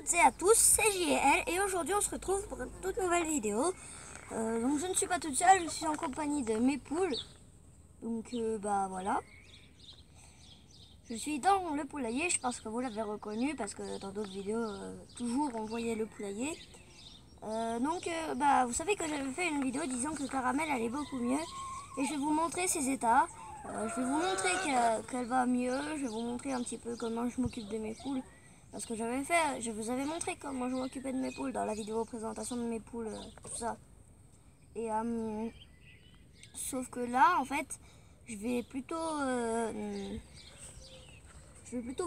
toutes et à tous, c'est JL et aujourd'hui on se retrouve pour une toute nouvelle vidéo. Donc je ne suis pas toute seule, je suis en compagnie de mes poules. Donc bah voilà. Je suis dans le poulailler, je pense que vous l'avez reconnu parce que dans d'autres vidéos, toujours on voyait le poulailler. Bah vous savez que j'avais fait une vidéo disant que Caramel allait beaucoup mieux. Et je vais vous montrer ses états. Je vais vous montrer qu'elle va mieux, je vais vous montrer un petit peu comment je m'occupe de mes poules. Parce que je vous avais montré comment je m'occupais de mes poules dans la vidéo présentation de mes poules, tout ça. Et sauf que là, en fait, je vais plutôt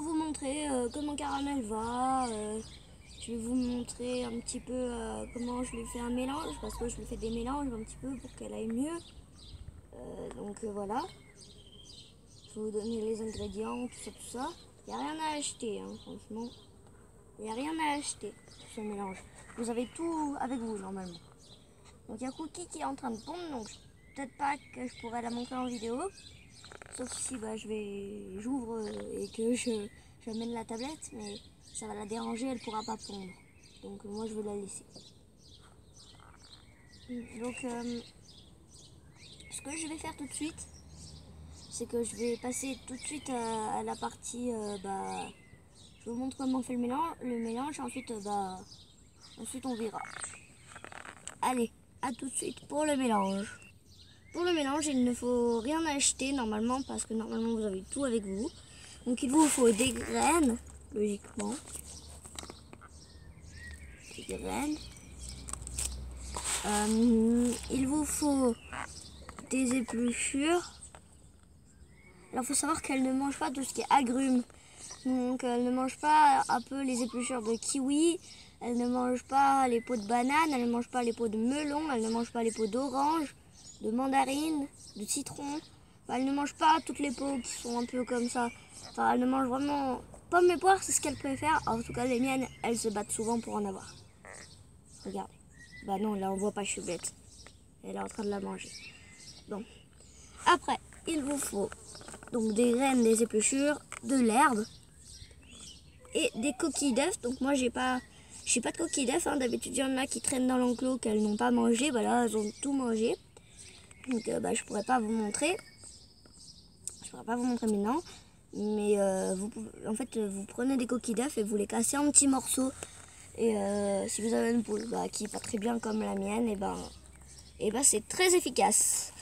vous montrer comment Caramel va. Je vais vous montrer un petit peu comment je lui fais un mélange, parce que je lui fais des mélanges un petit peu pour qu'elle aille mieux. Voilà. Je vais vous donner les ingrédients, tout ça. Il n'y a rien à acheter, hein, franchement. Il n'y a rien à acheter pour ce mélange. Vous avez tout avec vous normalement. Donc il y a Cookie qui est en train de pondre, donc peut-être pas que je pourrais la montrer en vidéo. Sauf si bah, j'ouvre et que j'amène la tablette, mais ça va la déranger, elle ne pourra pas pondre. Donc moi je vais la laisser. Donc ce que je vais faire tout de suite, c'est que je vais passer tout de suite à la partie, je vous montre comment on fait le mélange, ensuite on verra. Allez, à tout de suite pour le mélange. Pour le mélange, il ne faut rien acheter normalement, parce que normalement vous avez tout avec vous. Donc il vous faut des graines, logiquement. Des graines. Il vous faut des épluchures. Alors il faut savoir qu'elle ne mange pas tout ce qui est agrumes. Donc elle ne mange pas un peu les épluchures de kiwi, elle ne mange pas les peaux de banane, elle ne mange pas les peaux de melon, elle ne mange pas les peaux d'orange, de mandarine, de citron. Enfin, elle ne mange pas toutes les peaux qui sont un peu comme ça. Enfin, elle ne mange vraiment... Pommes et poires, c'est ce qu'elle préfère. En tout cas, les miennes, elles se battent souvent pour en avoir. Regardez. Bah non, là on voit pas, je suis bête. Elle est en train de la manger. Bon. Après, il vous faut donc des graines, des épluchures, de l'herbe et des coquilles d'œufs. Donc moi j'ai pas de coquilles d'œufs, hein. D'habitude il y en a qui traînent dans l'enclos qu'elles n'ont pas mangé. Bah là elles ont tout mangé. Donc je pourrais pas vous montrer. Je pourrais pas vous montrer maintenant. Mais en fait vous prenez des coquilles d'œufs et vous les cassez en petits morceaux. Et si vous avez une poule qui est pas très bien comme la mienne, et c'est très efficace.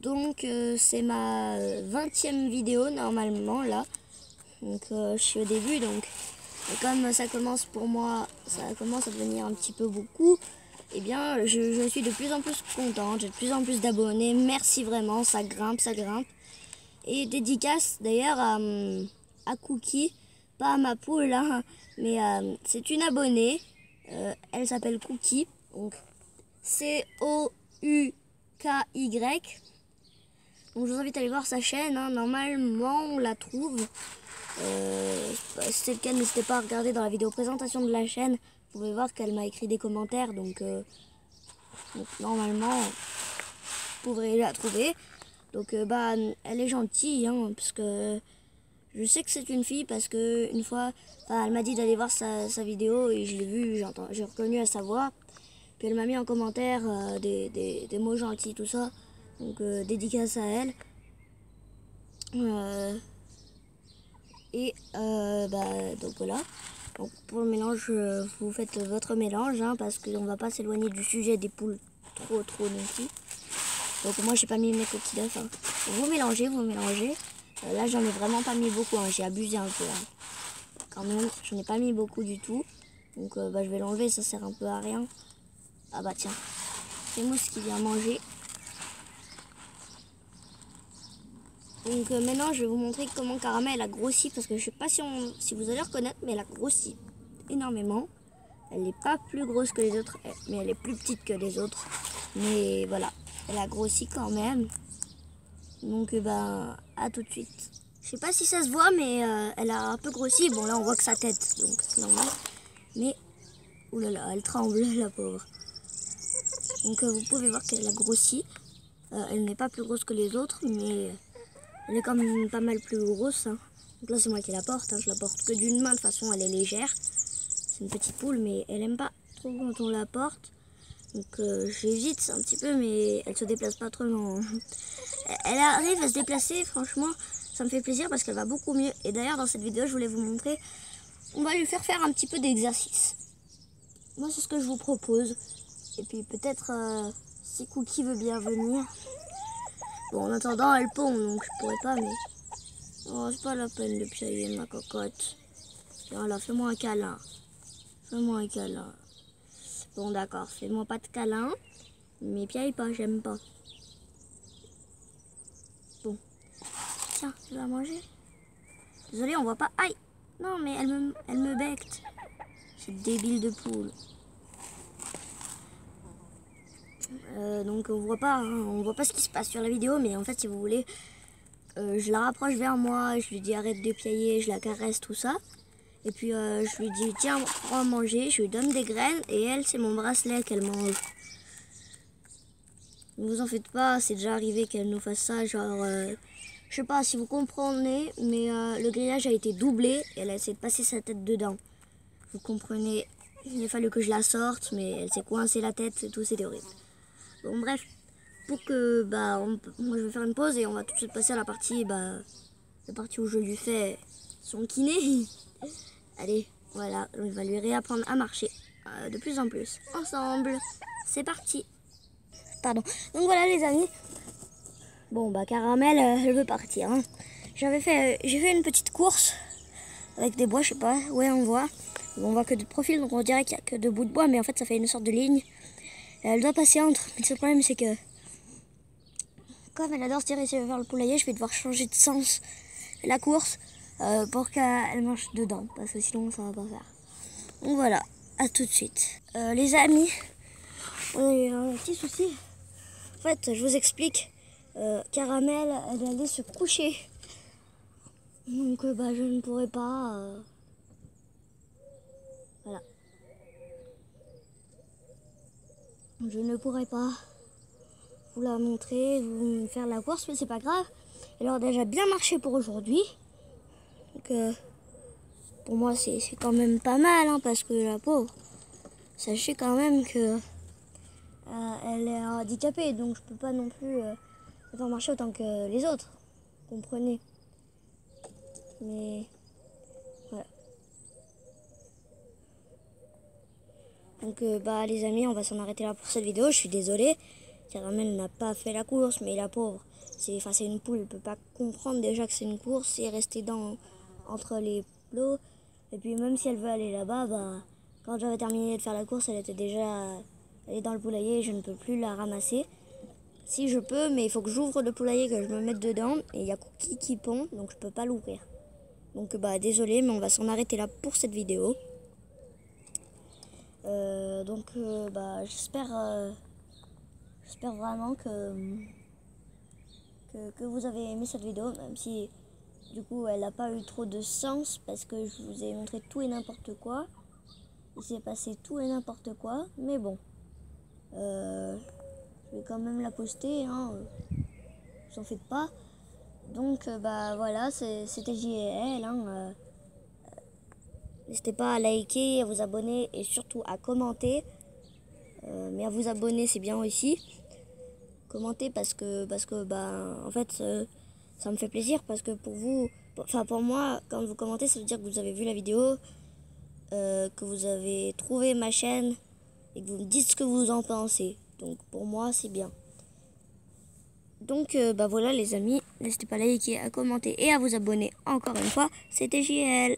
Donc c'est ma 20e vidéo normalement là. Donc je suis au début, donc et comme ça commence pour moi, ça commence à devenir un petit peu beaucoup, et bien je suis de plus en plus contente, j'ai de plus en plus d'abonnés, merci vraiment, ça grimpe. Et dédicace d'ailleurs à Cookie, pas à ma poule, hein, mais c'est une abonnée, elle s'appelle Cookie, donc COUKY. Donc je vous invite à aller voir sa chaîne, hein. Normalement on la trouve. Si c'est le cas, n'hésitez pas à regarder dans la vidéo présentation de la chaîne. Vous pouvez voir qu'elle m'a écrit des commentaires, donc normalement vous pourrez la trouver. Donc elle est gentille, hein, parce que je sais que c'est une fille, parce que une fois elle m'a dit d'aller voir sa vidéo et je l'ai vue, j'ai reconnu à sa voix. Puis elle m'a mis en commentaire des mots gentils, tout ça. Donc dédicace à elle. Donc voilà. Donc pour le mélange, vous faites votre mélange, hein, parce qu'on va pas s'éloigner du sujet des poules trop non plus. Donc moi j'ai pas mis mes coquilles d'œufs, hein. Vous mélangez. Là j'en ai vraiment pas mis beaucoup, hein. J'ai abusé un peu, hein. Quand même, j'en ai pas mis beaucoup du tout. Donc je vais l'enlever, ça sert un peu à rien. Ah bah tiens, c'est Mousse qui vient manger. Donc maintenant je vais vous montrer comment Caramel a grossi, parce que je sais pas si vous allez reconnaître, mais elle a grossi énormément. Elle n'est pas plus grosse que les autres, mais elle est plus petite que les autres. Mais voilà, elle a grossi quand même. Donc à tout de suite. Je sais pas si ça se voit, mais elle a un peu grossi. Bon là on voit que sa tête, donc c'est normal. Mais oulala, elle tremble la pauvre. Donc vous pouvez voir qu'elle a grossi. Elle n'est pas plus grosse que les autres, mais elle est quand même pas mal plus grosse, hein. Donc là c'est moi qui la porte, hein. Je la porte que d'une main, de toute façon elle est légère. C'est une petite poule, mais elle aime pas trop quand on la porte. Donc j'hésite un petit peu, mais elle se déplace pas trop. Non. Elle arrive à se déplacer, franchement, ça me fait plaisir parce qu'elle va beaucoup mieux. Et d'ailleurs, dans cette vidéo, je voulais vous montrer, on va lui faire un petit peu d'exercice. Moi, c'est ce que je vous propose. Et puis peut-être si Cookie veut bien venir. Bon, en attendant, elle pond, donc je pourrais pas, mais... Oh, c'est pas la peine de piailler ma cocotte. Voilà, fais-moi un câlin. Fais-moi un câlin. Bon, d'accord, fais-moi pas de câlin. Mais piaille pas, j'aime pas. Bon. Tiens, tu vas manger? Désolé, on voit pas. Aïe! Non, mais elle me becte. C'est débile de poule. Donc on voit pas, hein, on voit pas ce qui se passe sur la vidéo, mais en fait, si vous voulez, je la rapproche vers moi, je lui dis arrête de piailler, je la caresse, tout ça. Et puis je lui dis tiens, prends à manger, je lui donne des graines et elle, c'est mon bracelet qu'elle mange. Ne vous en faites pas, c'est déjà arrivé qu'elle nous fasse ça, genre, je sais pas si vous comprenez, mais le grillage a été doublé et elle a essayé de passer sa tête dedans. Vous comprenez, il a fallu que je la sorte, mais elle s'est coincée la tête et tout, c'était horrible. Bon bref, pour que, moi je vais faire une pause et on va tout de suite passer à la partie où je lui fais son kiné. Allez, voilà, on va lui réapprendre à marcher de plus en plus. Ensemble, c'est parti. Pardon. Donc voilà les amis. Bon Caramel, elle veut partir. Hein. J'ai fait une petite course avec des bois, je sais pas. Ouais, on voit. On voit que de profil, donc on dirait qu'il n'y a que de bouts de bois, mais en fait ça fait une sorte de ligne. Et elle doit passer entre. Mais le problème c'est que comme elle adore se diriger vers le poulailler, je vais devoir changer de sens la course pour qu'elle mange dedans, parce que sinon ça va pas faire. Donc voilà, à tout de suite. Les amis, on a eu un petit souci. En fait, je vous explique. Caramel, elle allait se coucher. Donc je ne pourrais pas... Voilà. Je ne pourrais pas vous la montrer, vous faire la course, mais c'est pas grave. Elle a déjà bien marché pour aujourd'hui. Donc pour moi c'est quand même pas mal, hein, parce que la pauvre, sachez quand même que elle est handicapée, donc je peux pas non plus la faire marcher autant que les autres. Vous comprenez? Mais voilà. Donc les amis, on va s'en arrêter là pour cette vidéo. Je suis désolée, Caramel n'a pas fait la course, mais la pauvre, c'est une poule, elle peut pas comprendre déjà que c'est une course et rester entre les plots. Et puis même si elle veut aller là-bas, quand j'avais terminé de faire la course, elle est dans le poulailler et je ne peux plus la ramasser. Si je peux, mais il faut que j'ouvre le poulailler, que je me mette dedans, et il y a Cookie qui pond, donc je peux pas l'ouvrir. Donc désolé, mais on va s'en arrêter là pour cette vidéo. J'espère vraiment que vous avez aimé cette vidéo, même si du coup elle n'a pas eu trop de sens, parce que je vous ai montré tout et n'importe quoi. Il s'est passé tout et n'importe quoi, mais bon. Je vais quand même la poster, hein. Vous en faites pas. Donc voilà, c'était JL, hein. N'hésitez pas à liker, à vous abonner et surtout à commenter. Mais à vous abonner, c'est bien aussi. Commentez parce que en fait, ça me fait plaisir, parce que pour vous, pour moi, quand vous commentez, ça veut dire que vous avez vu la vidéo, que vous avez trouvé ma chaîne et que vous me dites ce que vous en pensez. Donc pour moi, c'est bien. Donc voilà les amis, n'hésitez pas à liker, à commenter et à vous abonner encore une fois. C'était JL.